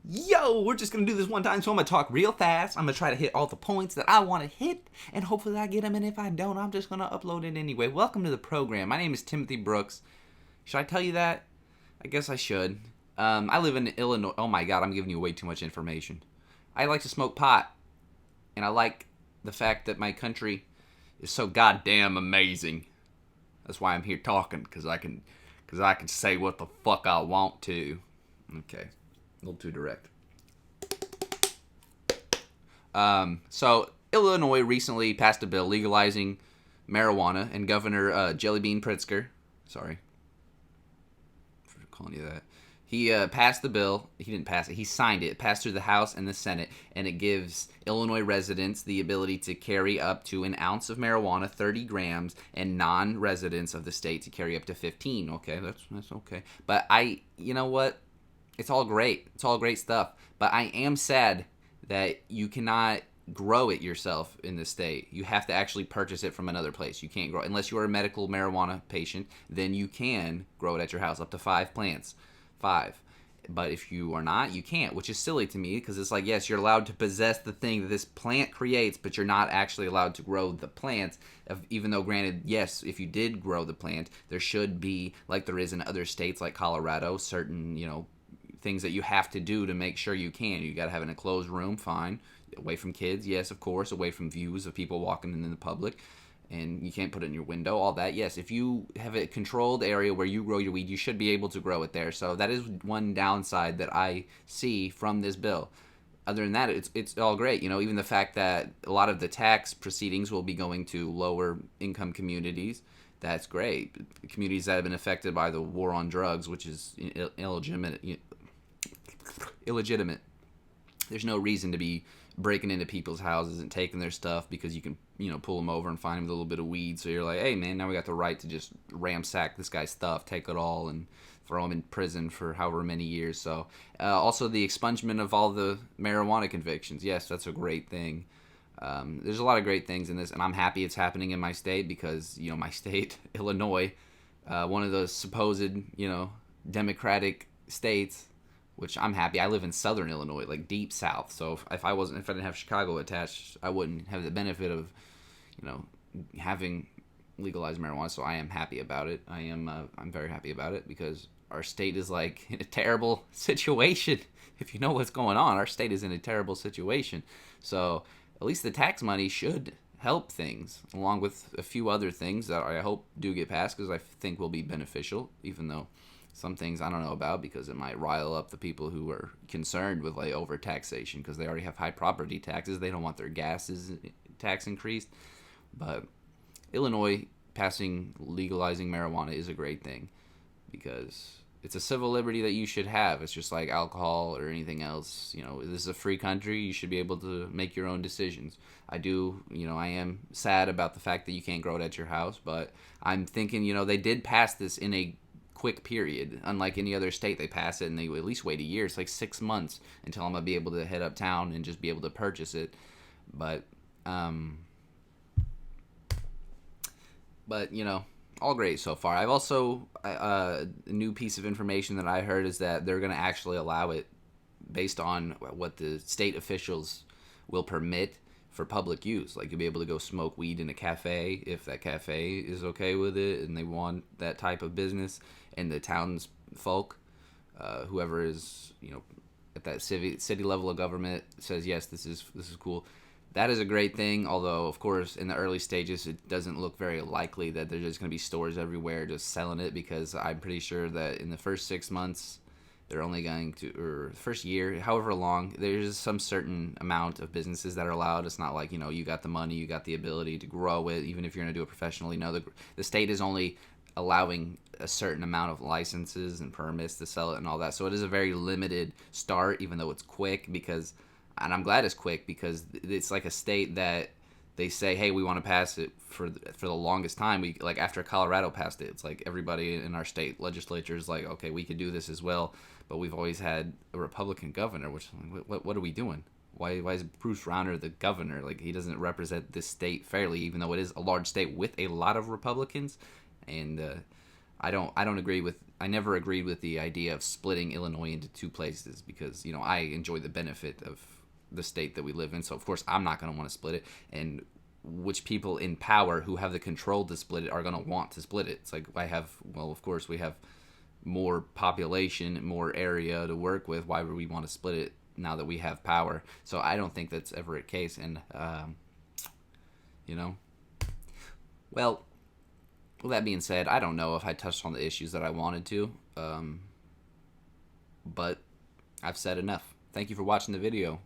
Yo, we're just gonna do this one time, so I'm gonna talk real fast. I'm gonna try to hit all the points that I wanna hit, and hopefully I get them, and if I don't, I'm just gonna upload it anyway. Welcome to the program. My name is Timothy Brooks. Should I tell you that? I guess I should. I live in Illinois. Oh my god, I'm giving you way too much information. I like to smoke pot, and I like the fact that my country is so goddamn amazing. That's why I'm here talking, cause I can say what the fuck I want to. Okay, a little too direct. So Illinois recently passed a bill legalizing marijuana, and Governor Jellybean Pritzker, sorry for calling you that, he passed the bill. He didn't pass it. He signed it. It passed through the House and the Senate, and it gives Illinois residents the ability to carry up to an ounce of marijuana, 30 grams, and non-residents of the state to carry up to 15. Okay, that's okay. But you know what? It's all great. It's all great stuff. But I am sad that you cannot grow it yourself in the state. You have to actually purchase it from another place. You can't grow it unless you are a medical marijuana patient. Then you can grow it at your house, up to 5 plants. 5. But if you are not, you can't, which is silly to me because it's like, yes, you're allowed to possess the thing that this plant creates, but you're not actually allowed to grow the plant. Even though, granted, yes, if you did grow the plant, there should be, like there is in other states like Colorado, certain, things that you have to do to make sure you can. You got to have an enclosed room, fine. Away from kids, yes, of course. Away from views of people walking in the public. And you can't put it in your window, all that. Yes, if you have a controlled area where you grow your weed, you should be able to grow it there. So that is one downside that I see from this bill. Other than that, it's all great. Even the fact that a lot of the tax proceedings will be going to lower income communities. That's great. Communities that have been affected by the war on drugs, which is illegitimate. There's no reason to be breaking into people's houses and taking their stuff because you can, pull them over and find them with a little bit of weed. So you're like, hey, man, now we got the right to just ransack this guy's stuff, take it all, and throw him in prison for however many years. So also the expungement of all the marijuana convictions. Yes, that's a great thing. There's a lot of great things in this, and I'm happy it's happening in my state because, my state, Illinois, one of those supposed, democratic states, which I'm happy. I live in southern Illinois, like deep south. So if I didn't have Chicago attached, I wouldn't have the benefit of, having legalized marijuana. So I am happy about it. I'm very happy about it because our state is like in a terrible situation. If you know what's going on, our state is in a terrible situation. So at least the tax money should help things, along with a few other things that I hope do get passed because I think will be beneficial, even though some things I don't know about because it might rile up the people who are concerned with like over taxation because they already have high property taxes. They don't want their gases tax increased. But Illinois legalizing marijuana is a great thing because it's a civil liberty that you should have. It's just like alcohol or anything else. This is a free country. You should be able to make your own decisions. I am sad about the fact that you can't grow it at your house, but I'm thinking, they did pass this in a quick period. Unlike any other state, they pass it and they at least wait a year. It's like 6 months until I'm gonna be able to head uptown and just be able to purchase it. But all great so far. I've also a new piece of information that I heard is that they're gonna actually allow it based on what the state officials will permit for public use. Like you'll be able to go smoke weed in a cafe if that cafe is okay with it and they want that type of business. And the townsfolk, whoever is at that city level of government says yes, this is cool. That is a great thing. Although of course in the early stages it doesn't look very likely that there's just going to be stores everywhere just selling it because I'm pretty sure that in the first 6 months they're only going to, or first year, however long, there's some certain amount of businesses that are allowed. It's not like you got the money, you got the ability to grow it, even if you're going to do it professionally. No, the state is only allowing a certain amount of licenses and permits to sell it and all that. So it is a very limited start, even though it's quick and I'm glad it's quick because it's like a state that they say, hey, we want to pass it for the longest time. We like after Colorado passed it, it's like everybody in our state legislature is like, okay, we could do this as well. But we've always had a Republican governor, which what are we doing? Why is Bruce Rauner the governor? Like he doesn't represent this state fairly, even though it is a large state with a lot of Republicans. And I don't agree with I never agreed with the idea of splitting Illinois into two places because, you know, I enjoy the benefit of the state that we live in. So, of course, I'm not going to want to split it. And which people in power who have the control to split it are going to want to split it. It's like of course, we have more population, more area to work with. Why would we want to split it now that we have power? So I don't think that's ever a case. And, you know, well, with that being said, I don't know if I touched on the issues that I wanted to, but I've said enough. Thank you for watching the video.